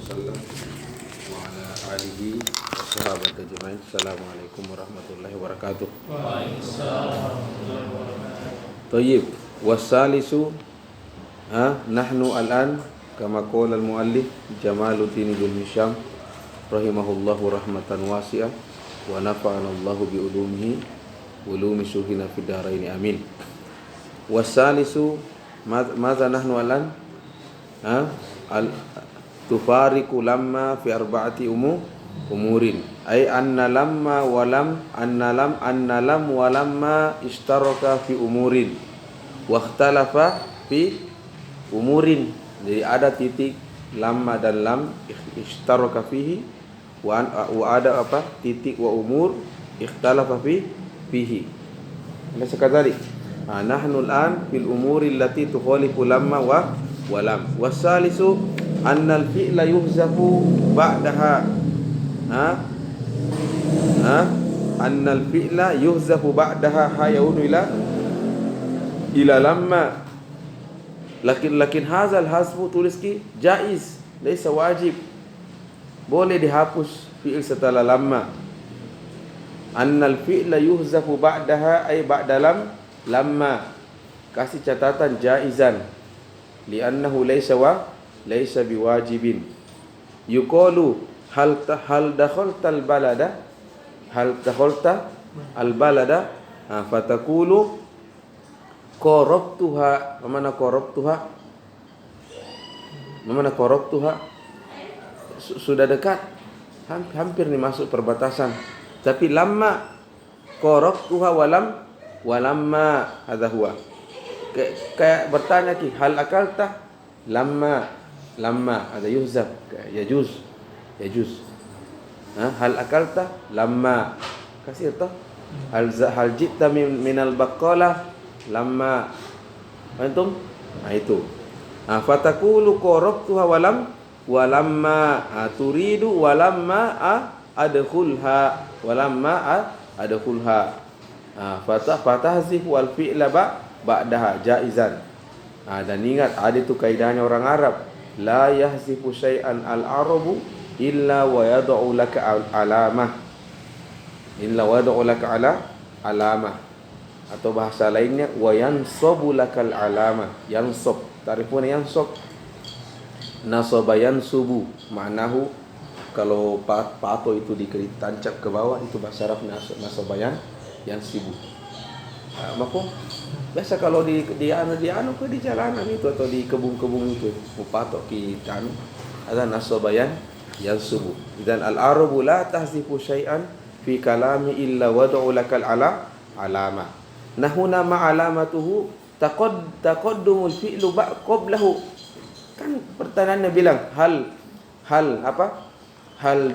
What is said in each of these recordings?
wasallam wa ala alihi wa sahabati ajma'in. Assalamualaikum warahmatullahi wabarakatuh. Waalaikumsalam. Tayyib. Wasalisu nahnu al'an kama qala al-muallif Jamaluddin bin Hisham rahimahullahu rahmatan wasi'ah wa nafa'ana Allahu bi ulumi syuhina fid dharain amin. Wasalisu madza nahnu al'an tufariqu lamma fi arba'ati umurin ay anna lamma wa lam wa lamma ishtaraka fi umurin wa ikhtalafa fi umurin. Jadi ada titik lamma dan lam ishtaraka fihi wa ada apa titik wa umur ikhtalafa fihi. Masa kadalik nahnu al'an fil umuri allati tukhalifu lamma wa lam. Wasalisu annal fi'la yuhzafu ba'daha annal fi'la yuhzafu ba'daha hayawunu ila lamma lakin hazal hasfu tulis ki jaiz laysa wajib, boleh dihapus fi'il setelah lamma. Annal fi'la yuhzafu ba'daha ay ba'da lamma, kasih catatan jaizan li'annahu laysa biwajibin. Yuqalu hal dakhalta al-balada fatakulu qarabtuha. Mana qarabtuha sudah dekat, hampir nih masuk perbatasan. Tapi lamma qarabtuha walamma hadha huwa. Kayak bertanya ki hal akalta lamma ada yuhzaf yajuz hal akalta lamma kasih toh hal jita minal baqala lamma antum itu fatakulu qarabtuha walamma turidu walamma adkhulha fatahzif wal fi'la ba'daha jaizan. Dan ingat ada itu kaidahnya orang Arab, la yahzifu syai'an al-arabu illa wa yad'u laka alamah, alamah. Atau bahasa lainnya wa yansabu lakal alamah. Yansab, tarifun yansab nasaba yansubu, maknahu kalau pato itu ditancap ke bawah itu bahasa Arab nasabayan yansibu. Maka biasa kalau di jalanan itu atau di kebun-kebun itu patok kita ada nasabayan yansubu. Dan al-arabu la tahzifu syai'an fi kalami illa wad'u lakal alama. Nahuna ma'alamatuhu taqaddumul fi'lu qablahu. Kan pertanyaannya bilang hal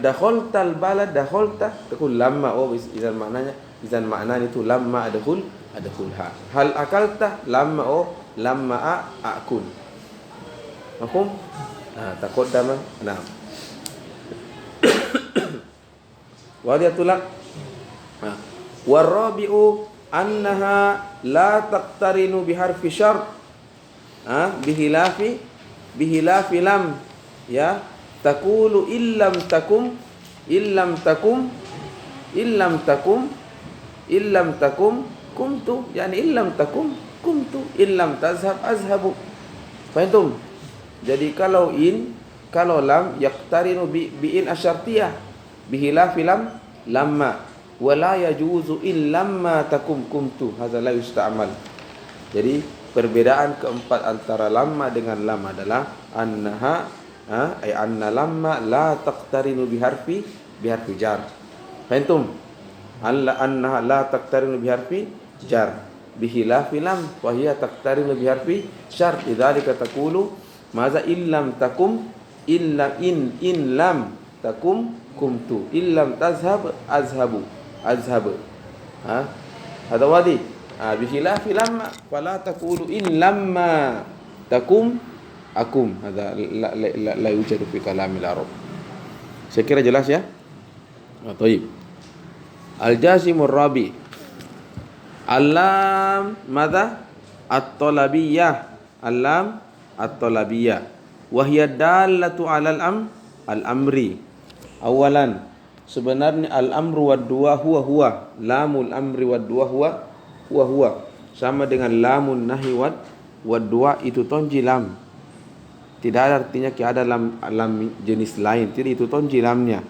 dakhaltal balad dakhalta takul lamma. izan maknanya itu lamma adkhulha. Hal akalta lamma akul. Mafhum? Taqaddama. Nah. Wadiyatulak. Warabi'u annaha la taqtarinu biharfi syart. Bihilafi lam. Ya, taqulu illam takum kumtu, yani illam takum kumtu, illam tazhab azhabu. Faham? Jadi kalau lam yaqtarinu bi in asyartiyah bihilafi lamma wala yajuzu illamma takum kumtu, hadza la yusta'mal. Jadi perbedaan keempat antara lamma dengan lam adalah annaha anna lamma la taqtarinu biharfi jar. Faham? Annaha la taqtarinu biharfi jar bihilafi lam wa hiya taqtarinu biharfi syart. Lidzalika taqulu maza illam takum illa in lam takum kumtu, illam tazhab azhab. Hada wadi bihilafi lamma fala taqulu in lamma takum akum. Hada la yujadu fi kalamil arab. Saya kira jelas ya. Baik. Al-jazimur rabi alam madza at-talabiyah, alam at-talabiyah wa hiya dallatu 'alal al-amri. Awalan, sebenarnya al-amru wad dua huwa. Lamul amri wad dua huwa. Sama dengan lamun nahi wad dua itu tonji lam. Tidak ada artinya ada lam jenis lain. Tidak, itu tonji lamnya.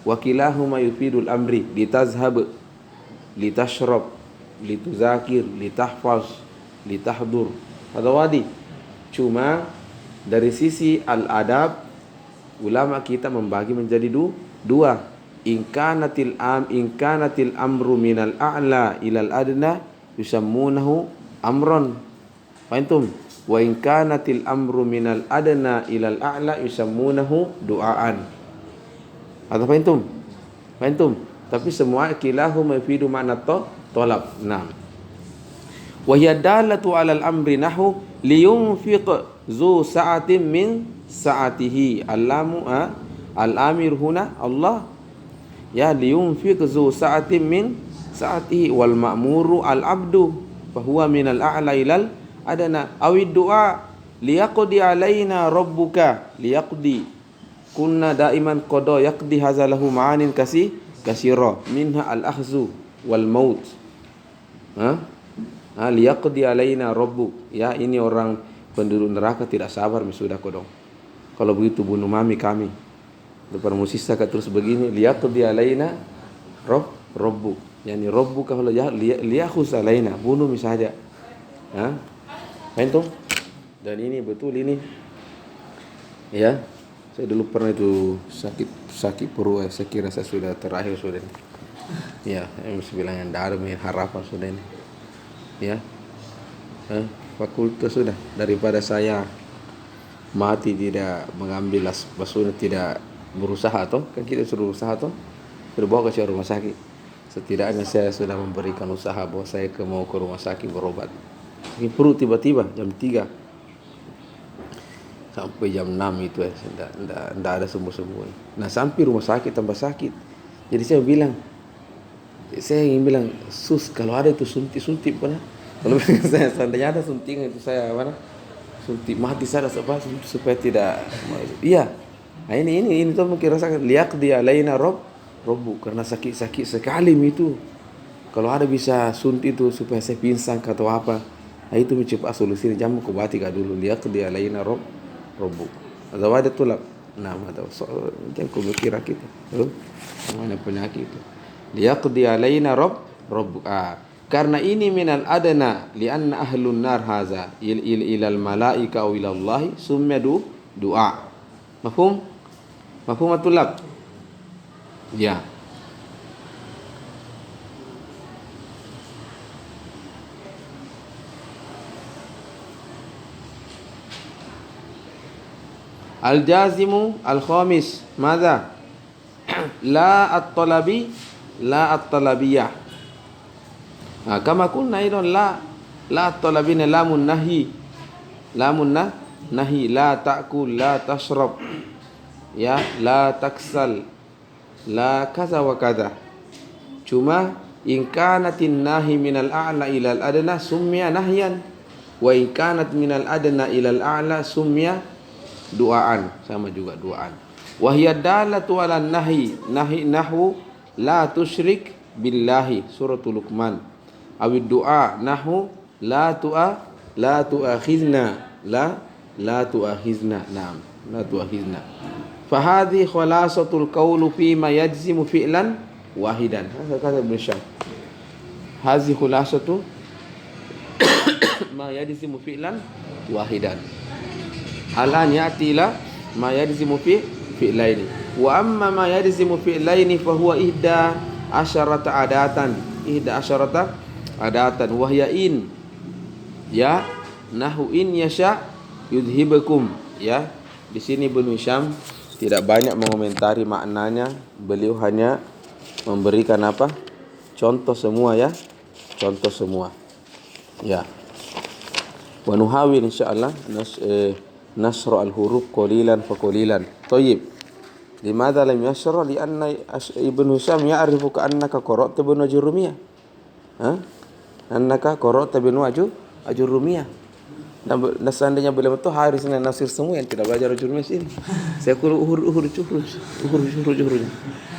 Wa kilahuma yufidul amri. Litazhab, litashrab, lituzakir, litahfaz, litahdur. Ada wadi. Cuma dari sisi al-adab, ulama kita membagi menjadi dua. In kanatil amru minal a'la ilal adna yusammunahu amron. Fahimtum? Wa in kanatil amru minal adna ilal a'la yusammunahu du'aan. Atau fahimtum? Tapi semua kilahuma yufidu ma'na tolab. Nah. Wa hiya dalatu 'alal amri nahu liyunfiq zu sa'atin min sa'atihi. Al-amir huna Allah. Ya, liyunfiq zu sa'atin min sa'atihi wal ma'muru al-'abdu fa huwa minal a'la ilal adana. Awid du'a liyaqdi alaina rabbuka liyaqdi. Kunna daiman qada yaqdi hazalahu ma'anin kasira minha al-akhzu wal maut. Liyaqdi alaina rabbuk. Ya, ini orang penduduk neraka tidak sabar sudah kodong. Kalau begitu bunuh mami kami. Depan musisa terus begini, liyaqdi alaina rabbuk. Yani rabbuka liyakhus alaina, bunuh saja. Faham? Dan ini betul ini. Ya. Saya dulu pernah itu sakit perut, saya kira saya sudah terakhir sudah ini. Ya, saya mesti bilang yang ada harapan sudah ini. Ya. Fakultas sudah, daripada saya mati tidak mengambil maksudnya tidak berusaha toh, kan kita suruh usaha toh, berbawa ke rumah sakit. Setidaknya saya sudah memberikan usaha bahwa saya mau ke rumah sakit berobat. Sakit perut tiba-tiba jam 3 sampai jam 6 itu tidak ada sembuh-sembuh. Nah, sampai rumah sakit tambah sakit. Jadi saya ingin bilang, sus kalau ada itu suntik pernah. Kalau saya seandainya ada suntikan itu saya suntik mati saya supaya tidak. Iya. Nah, ini tuh mungkin rasakan liyaqdi alaina rabbu, karena sakit sekali itu. Kalau ada bisa suntik itu supaya saya pingsan atau apa. Nah, itu mencoba solusi jamu kubati dulu liyaqdi alaina rabbu. Atau ada tulab. Nah, atau jangan kira kita. Mana penyakit itu. Liyaqdi alaina rabbu. Karena ini minal adana lianna ahlun nar haza ilal malaika aw ilallahi summa du'a. Mafhum atulab? Ya. Al-jazimu al-khamis madza? La at-talabiyah. Kama kunna aidan la at-talabina lamun nahi. Nahi la ta'kul, la tashrab. Ya, la taksal, la kaza wa kaza. Cuma in kanatin nahi minal a'la ilal adna summiya nahyan, wa in kanat minal adna ilal a'la summiya du'aan. Sama juga du'aan. Wa hiya dalatu ala nahi nahwu la tusyrik billahi, suratul Luqman. Awid du'a nahwu la tu'akhizna, la tu'akhizna. Naam, la tu'akhizna. Fahadhi khulasatul qawlu fi ma yajzimu fi'lan wahidan. Kata Ibn Syam. Hadhi khulasatu ma yajzimu fi'lan wahidan. Alan ya'ti ila ma yajzimu fi'laini. Wa amma ma yajzimu fi'laini fa huwa ihda asyarata adatan. Wahya in. Ya, nahu in yasha yudhibakum. Ya, di sini Ibnu Syam tidak banyak mengomentari maknanya, beliau hanya memberikan apa? Contoh semua ya. Ya. Wa nuhawil insyaallah nasra al-huruf qalilan fa qalilan. Thayyib. Limadha lam yasra? Lianna Ibnu Syam ya'rifu ka'annaka qara'ta bin Ajurumiyah. Annaka qara'ta bin Ajurumiyah. Nah, seandainya beliau betul Haris dan Nasir semua yang tidak belajar Jurumis ini. Saya kurang uhur cuhur.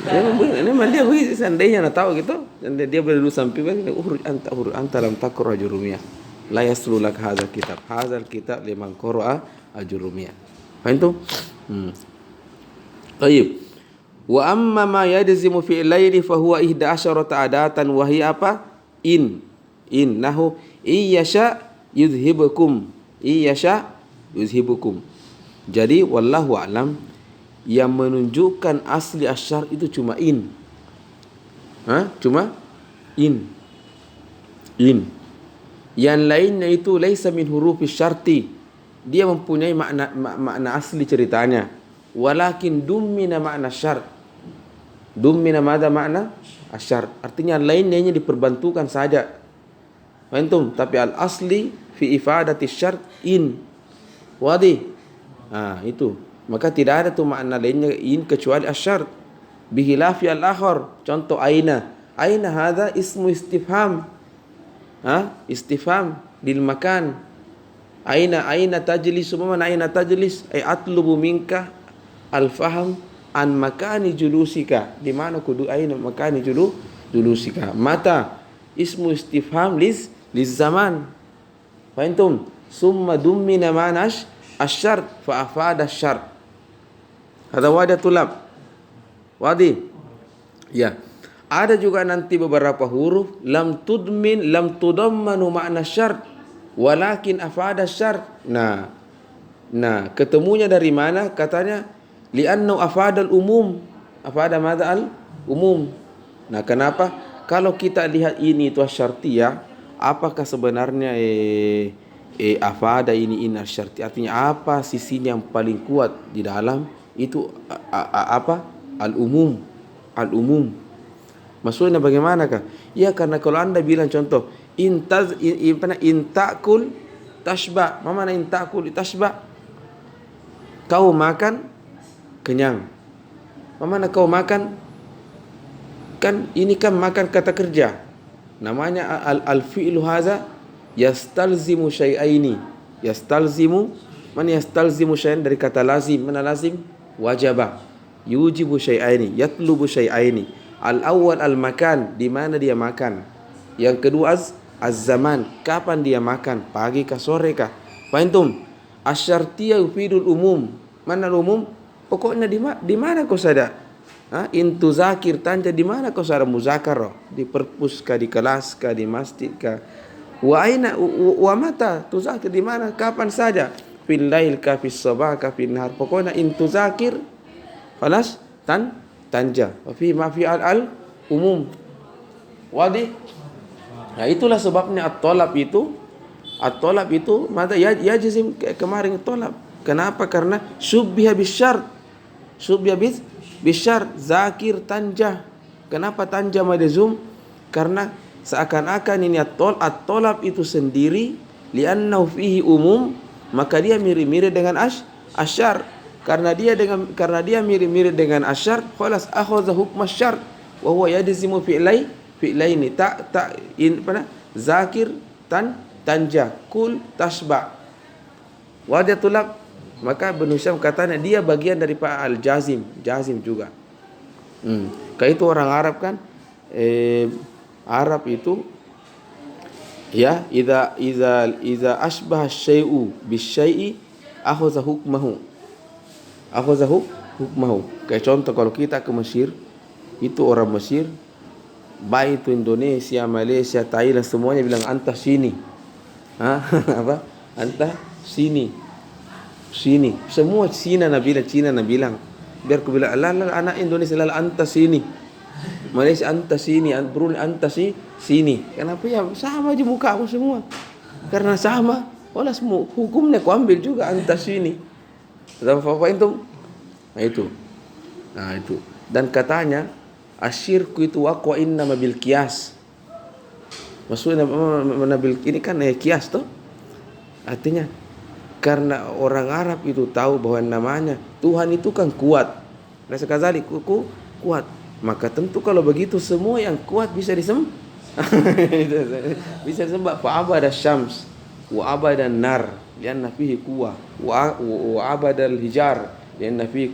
Ini memang dia begitu, seandainya nak tahu gitu, dan dia berdua sampai begini, uhur anta lam takur Jurumiyah. La yaslulak hadzal kitab. Hadzal kitab liman qara'a Jurumiyah. Faham tu? Baik. Wa amma ma yajzimu fi al-laili fa huwa 11 adatan wa hiya apa? Innahu iyasha yuzhibukum. Jadi wallahu alam, yang menunjukkan asli asyar itu cuma in. Cuma in. Yang lainnya itu laisa min hurufi syarti. Dia mempunyai makna asli ceritanya. Walakin dummina makna syart. Dummina mada makna asyar. Artinya lainnya diperbantukan saja. Antum, tapi al asli fi ifadati syart in. Wadi. Itu. Maka tidak ada tu makna lainnya in kecuali asyar. Bihilafi al akhar. Contoh aina. Aina hadha ismu istifham. Istifham lil makan. Aina tajlis. Mana aina tajlis? Ay atlubu minka al faham an makani julusika. Di mana kudu aina makani julusika. Mata ismu istifham liz zaman. Fahimtum? Summa dummina ma'na asyart fa afada asyart. Hada wajah tulab. Wadi. Ya. Ada juga nanti beberapa huruf lam tudammanu makna syart walakin afada syart. Nah, ketemunya dari mana? Katanya li'annahu afadal umum. Afada madza al umum. Nah, kenapa? Kalau kita lihat ini itu asyartiyah, apakah sebenarnya afada ini asyarti? Artinya apa sisinya yang paling kuat di dalam itu apa? Al-umum. Maksudnya bagaimanakah? Ya karena kalau Anda bilang contoh intakul tashba. Apa makna intakul tashba? Kau makan kenyang. Apa makna kau makan? Kan ini kan makan kata kerja. Namanya al-fi'lu hadza yastalzimu syai'aini. Yastalzimu syai'an dari kata lazim. Mana lazim? Wajaba. Yujibu syai'aini, yatlubu syai'aini. Al-awwal al-makan, di mana dia makan. Yang kedua az-zaman, kapan dia makan, pagi kah sore kah. Fahimtum? Asyartiyah yufidul umum. Mana umum? Pokoknya di mana kau sadar? Intu zakir tanja di mana kau sadar muzakarah? Di perpus kah, di kelas kah, di masjid kah? Wa aina wa mata tuzakir, di mana kapan saja? Fil lail kah, fis sabah kah, fil nahar. Pokoknya intu zakir khalas tanja. Fi ma fi al umum. Wadi. Nah, itulah sebabnya at-talab itu mata yajzim kemarin talab. Kenapa? Karena syubbiha bisyart. Syubbiha bisyart zakir tanja. Kenapa tanja madzum? Karena seakan-akan ini at-talab itu sendiri li'annahu fihi umum, maka dia mirip-mirip dengan asyar. Karena dia mirip-mirip dengan asyar, khalas akhadha hukm asyar wa huwa yajzimu fi'laini zakir tanja kul tasba. Wajah tulab. Maka Ibnu Syam katanya dia bagian daripada al-jazim juga. Kayak itu orang Arab kan, Arab itu ya idza asbaha syai'u bisyai'i akhadha hukmahu. Kayak contoh kalau kita ke Mesir, itu orang Mesir, baik itu Indonesia, Malaysia, Thailand, semuanya bilang anta sini. Apa? Anta sini. Semua Cina bilang. Biar aku bilang, anak Indonesia anta sini. Malaysia anta sini, Brunei anta sini. Kenapa ya? Sama aja muka aku semua. Karena sama, wala semua hukumnya aku ambil juga anta sini. Apa itu? Nah itu. Dan katanya asyirku itu waqwa innama bil qiyas. Maksudnya ini kan qiyas toh. Artinya karena orang Arab itu tahu bahwa namanya Tuhan itu kan kuat. Rasa kazali kuat. Maka tentu kalau begitu semua yang kuat bisa disembah. Bisa disembah. Fa abada syams wa abada nar. lianna fihi quwwah, wa abadal hijar lianna fihi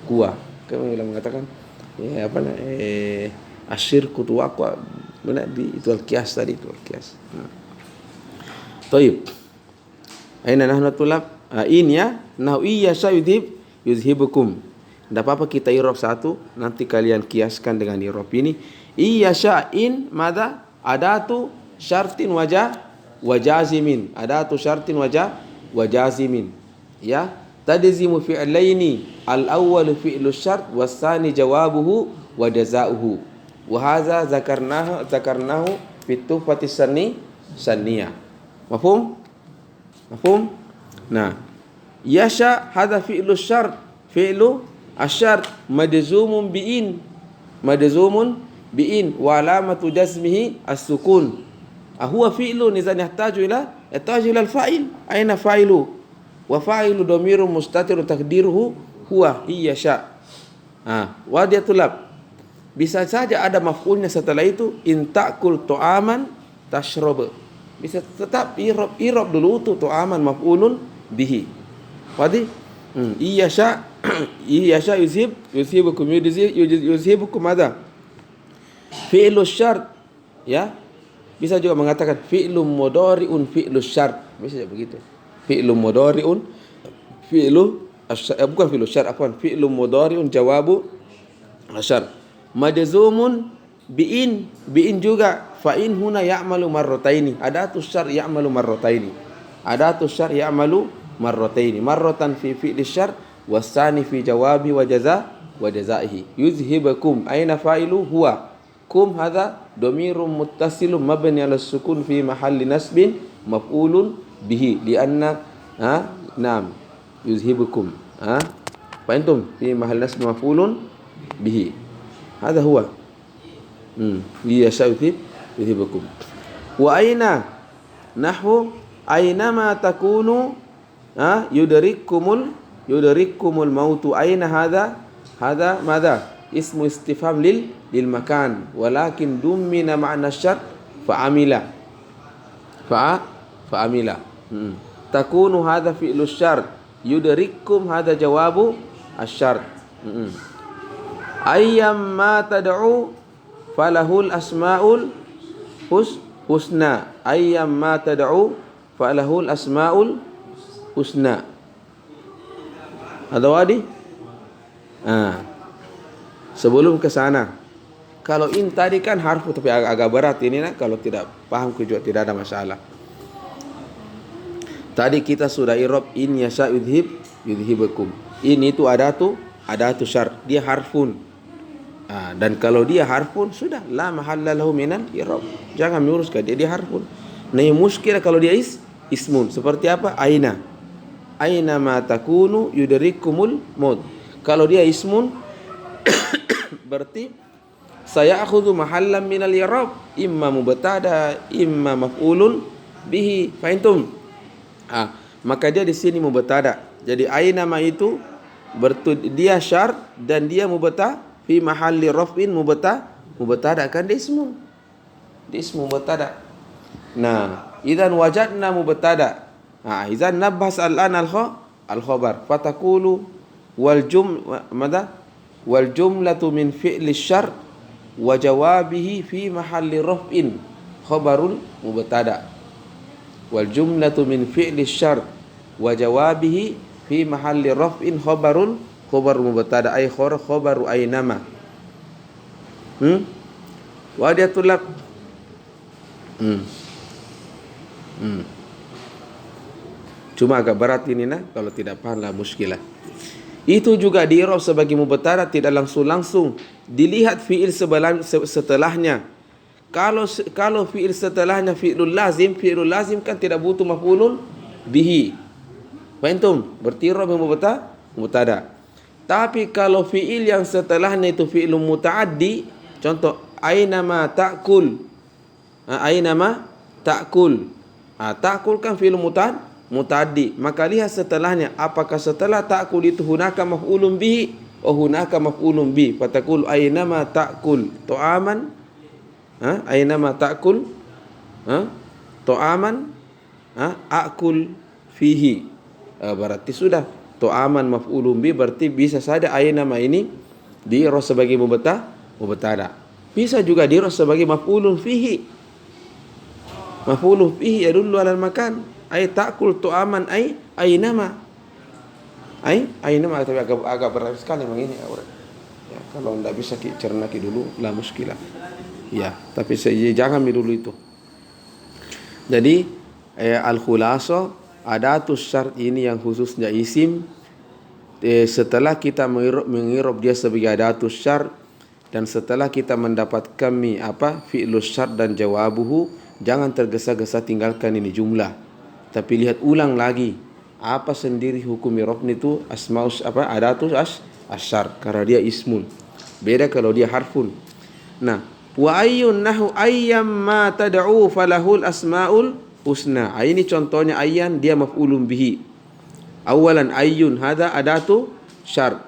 quwwah. Kami mengatakan asyirku tu waqwa, benar itu al-qiyas tadi, itu al-qiyas. Taib. Aina nahnu tulab? In ya, nahu iya yuzhibukum. Tidak apa-apa kita irob satu, nanti kalian kiaskan dengan irob ini. Iya in mada adatu syartin wajazimin. Adatu syartin wajazimin. Ya, tadzimu fi'laini. Al-awwal fi'lu syart was-tsani jawabuhu wa jazaohu. Wa hadza zakarnahu fi tuhfatis saniyah. Mafhum? Nah, yasha hadza fi'lu syart, fi'lu asyart majzumun bi'in wa alamatu jazmihi as-sukun. Huwa fi'lun idza yahtaju ila al-fa'il. Aina fa'ilu? Wa fa'ilu dhamirun mustatirun taqdiruhu huwa yasha. Wadiyatul lab. Bisa saja ada maf'ulnya setelah itu, in ta'kul tu'aman tashrab. Bisa tetap irob dulu tu tu'aman maf'ulun bihi. Wadi? Iyasha yuzhibukum ada. Fi'lu syart, ya. Bisa juga mengatakan fi'lu mudhari'un fi'lu syart. Bisa begitu. Fi'lu mudhari'un bukan fi'lu syart, fi'lu mudhari'un jawabu syart. Majzumun bi'in juga. Fa'in huna ya'malu marrataini. Adatu syar ya'malu marrataini. Marratan fi fi'li syar wasani fi jawabi wa jazaihi. Yuzhibakum. Aina fa'ilu? Huwa. Kum hadha dhamirun muttasilun mabni 'ala sukun fi mahalli nasbin maf'ulun bihi lianna naam yuzhibukum. Fa antum fi mahalli nasbin maf'ulun bihi. Hadha huwa. Yuzhibukum. Wa aina nahwu aynama takunu yudrikkumul mautu. Aina hadha madha ismu istifham lil makan, walakin dummina ma'na syart fa'amila. Takunu hadha fi'lu syart, yudrikkum hadha jawabu asyart. Ayyam ma tad'u falahul asmaul husna. Ayyam ma tad'u falahul asmaul husna. Ada wadi? Sebelum ke sana, kalau in tadi kan harfu tapi agak berat ini, kalau tidak paham juga tidak ada masalah. Tadi kita sudah irob in yasha yudhibukum. In itu adatu syar, dia harfun. Dan kalau dia harfun sudah la mahalla lahu minal irob. Jangan menguruskan dia harfun. Nah, yang muskil kalau dia ismun. Seperti apa? Aina ma takunu yudrikumul maut. Kalau dia ismun berarti saya akhudhu mahallan minal i'rab, imma mubtada imma maf'ulun bihi. Fahimtum? Maka dia di sini mubtada. Jadi aina ma itu dia syar dan dia mubtada fi mahalli raf'in mubtada kan dia ismu mubtada. Nah, idzan wajadna mubtada. Idzan nabhas al-an al-khabar fatakulu wal jumlatu min fi'li syar wa jawabihi fi mahalli raf'in khabarul mubtada. Wal jumlatu min fi'li syar wa jawabihi fi mahalli raf'in khabar mubtada ay khabaru aynama. Wa dia tulab. Cuma agak berat ini kalau tidak paham lah muskilah. Itu juga di i'rab sebagai mubtada tidak langsung dilihat fi'il setelahnya. Kalau fi'il setelahnya fi'lul lazim kan tidak butuh maf'ulun bihi. Fahimtum? Berarti i'rab mubtada. Tapi kalau fi'il yang setelahnya itu fi'lun muta'addi, contoh aina ma ta'kul. Ta'kul kan fi'lun muta'addi. Maka lihat setelahnya, apakah setelah ta'kul itu hunaka maf'ulun bihi hunaka maf'ulun bi. Fatakul aina ma ta'kul tu'aman. Aina ma ta'kul tu'aman akul fihi. Berarti sudah ta'aman maf'ulun bi, berarti bisa saja nama ini di'rab sebagai mubtada. Bisa juga di'rab sebagai maf'ulun fihi. Maf'ulun fihi yadullu 'alal makan. Ay ta'kul ta'aman ay nama. Ay nama, tapi agak berat sekali memang ini. Ya, kalau tidak bisa cernaki dulu la muskilah. Ya, tapi jangan dulu itu. Jadi al-khulasa adatus syart ini yang khususnya isim. Setelah kita mengirob dia sebagai adatus syart, dan setelah kita mendapatkan fi'lus syart dan jawabuhu, jangan tergesa-gesa tinggalkan ini jumlah, tapi lihat ulang lagi apa sendiri hukum irobnya itu adatus asyar, karena dia ismun. Beda kalau dia harfun. Nah, wa ayyun nahu ayyam ma tad'u falahul asmaul husna. Ini contohnya ayyan, dia maf'ulun bihi. Awalan ayyun hada adatu syar.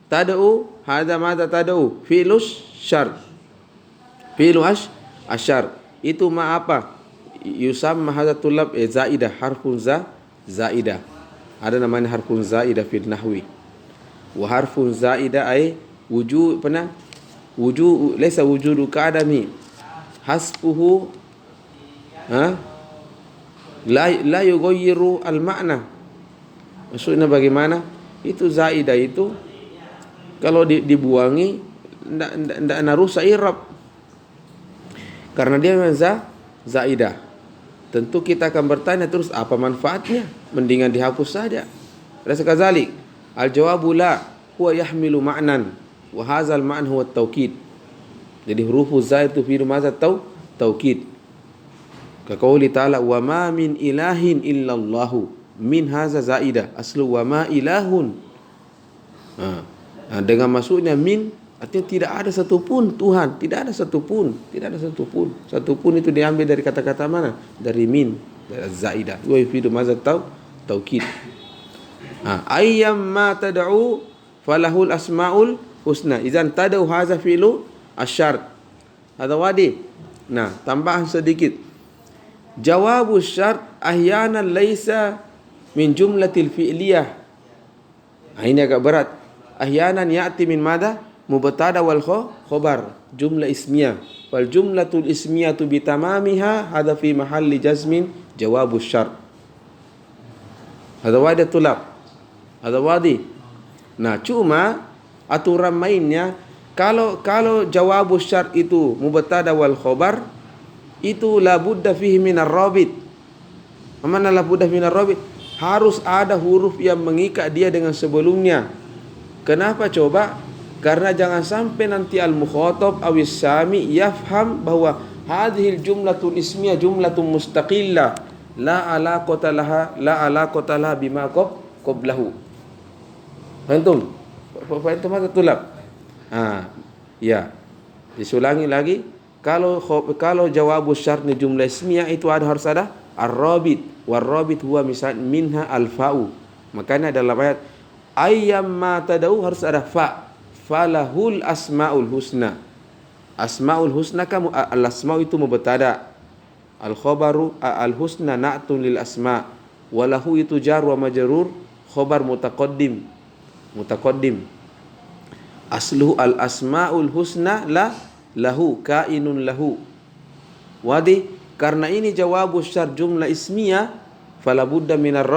Tad'u hada mada tad'u fi'lus syar. Fi'lu asyar. Itu ma apa? Yusamma hada tulab zaidah, harfun zaidah. Ada namanya harfun zaidah fil nahwi. Wa harfun zaidah ay wujud laysa wujudu ka'adami. Hasbuhu la yughayyiru al-ma'na. Maksudnya bagaimana? Itu zaidah itu kalau dibuangi ndak narusa i'rab. Karena dia memang zaidah. Tentu kita akan bertanya terus apa manfaatnya? Mendingan dihapus saja. Rasa kazalik. Al-jawabu la huwa yahmilu ma'nan wa hadzal ma'na huwa at-taukid. Jadi huruf zaid itu fi madza taukid. Ka qauli ta'ala wa ma min ilahin illallahu. Min hadza zaidah. Aslu wa ma ilahun. Dengan maksudnya min, artinya tidak ada satupun Tuhan, tidak ada satupun. Satupun itu diambil dari kata-kata mana? Dari min, dari zaidah. Wa yufidu madza taukid. Ayyam ma tad'u falahul asmaul husna. Idzan tad'u hadza fi'lu asyart. Hadza wadi. Nah, tambahan sedikit. Jawabus syart ahyanan laisa min jumlatil fi'liyah. Ini agak berat. Ahyanan ya'ti min madha? Mubtada wal khobar. Jumlah ismiyah. Wal jumlatul ismiyatu bitamamiha hadha fi mahalli jazmin jawabus syart. Hadha wadi tulab. Hadha wadi. Nah, cuma aturan mainnya kalau jawabus syart itu mubtada wal khobar, itu la budda fihi minar rabit. Mana la budda minar rabit? Harus ada huruf yang mengikat dia dengan sebelumnya. Kenapa coba? Karena jangan sampai nanti al-mukhatab awis sami yafham bahwa hadhil jumlatul ismiyah jumlatun mustaqillah la alaqata laha bima qablahu. Faham? Faham ada tulab? Ya. Disulangi lagi. Kalau jawabus syart ni jumlah ismiyah itu harus ada ar-rabit. War-rabit huwa misal minha al-fa'u. Makanya dalam ayat ayyam ma tad'u harus ada fa. Falahul asmaul husna. Asmaul husna kamu al-asma itu mubtada. Al-khabaru al-husna na'tun lil asma. Walahu itu jar wa majrur, khabar mutaqaddim. Asluhu al-asmaul husna lahu kainun lahu. Wadi, karena ini jawabus syart jumlah ismiyah, fala budda minar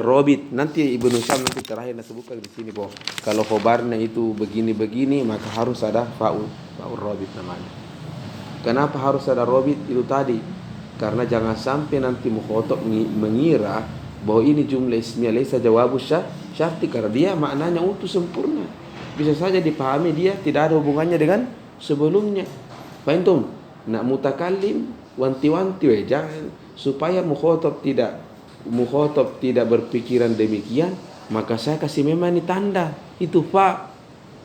rabit. Nanti Ibnu Syam nanti terakhir sebutkan di sini bahwa kalau khobarnya itu begini-begini maka harus ada fa'ul rabit namanya. Kenapa harus ada rabit itu tadi? Karena jangan sampai nanti mukhatab mengira bahwa ini jumlah ismiyah laisa jawabus syarti, karena dia maknanya utuh sempurna. Bisa saja dipahami dia tidak ada hubungannya dengan sebelumnya. Faham? Nak mutakallim wanti-wanti jangan, supaya mukhatab tidak berpikiran demikian, maka saya kasih memang ini tanda itu fa,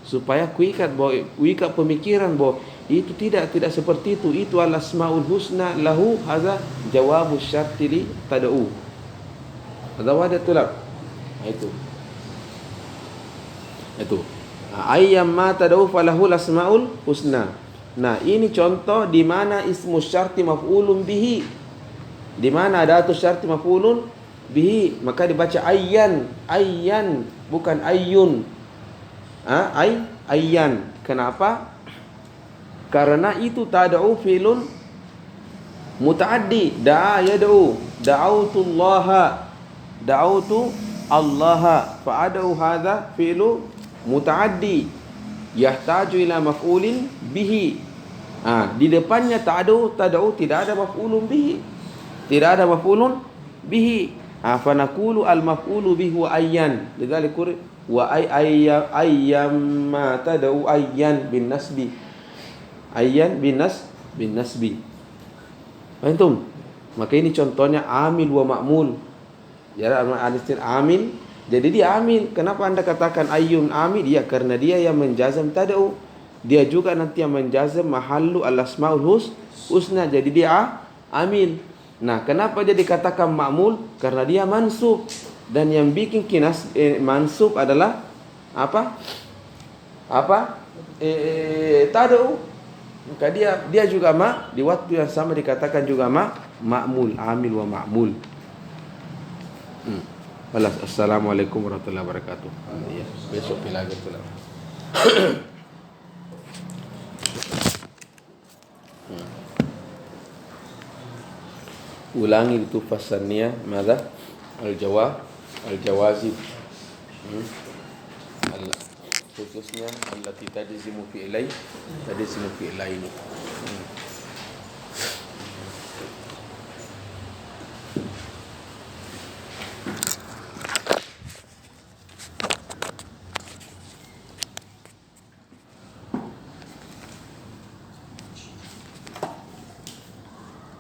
supaya kuikat pemikiran bahwa itu tidak seperti itu al-asmaul husna lahu hadza jawabus syarti li tad'u. Hadza wada tulab. Itu ayyam ma tad'u falahul asmaul husna. Nah, ini contoh di mana ismu syarti maf'ulun bihi. Di mana adatus syarti maf'ulun bihi, maka dibaca ayyan, ayyan, bukan ayyun. Ayyan. Kenapa? Karena itu tad'u fi'lun muta'addi. Da'a yad'u, da'autullaha, da'autu allaha, fa'ad'u hadha fi'lu muta'addi yahtaju ila maf'ulin bihi. Di depannya tad'u tidak ada maf'ulun bihi. Tidak ada maf'ulun bihi. Fa naqulu al maf'ulu bihi wa ayyan. Lidzalika wa ayyamma tad'u ayyan bin nasbi. Ayyan bin nasbi. Antum? Maka ini contohnya amil wa ma'mul. Ya, al-istin amil. Jadi dia amil. Kenapa Anda katakan ayyun amil? Ya, karena dia yang menjazam tad'u. Dia juga nanti yang menjazam mahallu al-asmaul husna. Jadi dia amil. Nah, kenapa dia dikatakan ma'mul? Karena dia mansub. Dan yang bikin mansub adalah apa? Tad'u. Maka dia juga di waktu yang sama dikatakan juga ma'mul, amil wa ma'mul. Assalamualaikum warahmatullahi wabarakatuh. Ya, besok lagi tulah. Ulangi itu fasalnya mada? Al-jawazib. Khususnya allati tajzimu fi'lai ini.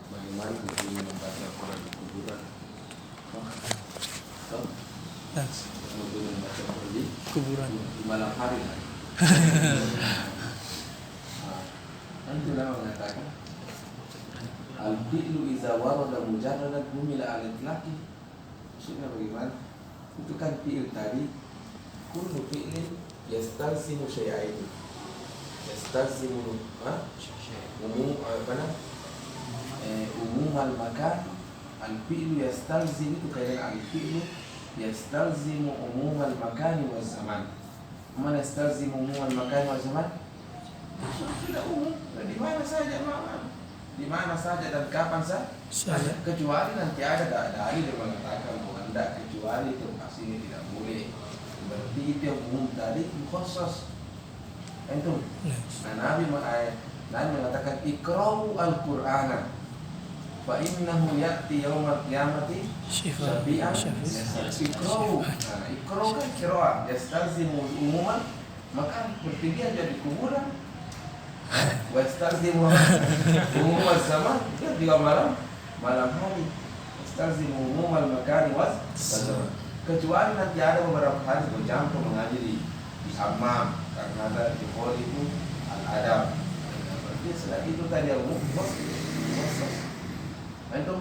Bagaimana kita membaca Al-Quran di kuburan? Kuburan di malam hari. Itulah mengatakan al-fi'lu iza warada mujarradan humila al-itlaqi. Maksudnya bagaimana? Itu kan fi'il tadi kullu fi'lin yastalzimu syai'aini. Yastalzimu umum al-makan. Al-fi'lu yastalzimu, itu kaitan al-fi'lu yastalzimu umum al-makani wa zaman. Mana yastalzimu umum al-makani wa zaman? Sudah umum. Di mana saja di mana saja dan kapan saja. Kecuali nanti ada dalil yang mengatakan bahwa tidak, kecuali itu aslinya tidak boleh. Berarti itu yang umum tadi khusus. Itu. Nah, Nabi mengatakan iqra'u al-Qur'ana fa innahu ya'ti yaumal qiyamati syafi'an. Iqra'u. Nah, iqra'u kan qira'ah, yastalzimu umuman, maka berpergian jadi kuburan. Wastalzimu umum zaman, dia juga malam hari. Wastalzimu umum al-makani was zaman. Kecuali nanti ada beberapa hari bercampur mengaji di hammam karena ada di hall itu al-adab. Berarti selain itu tadi umum khusus. Itu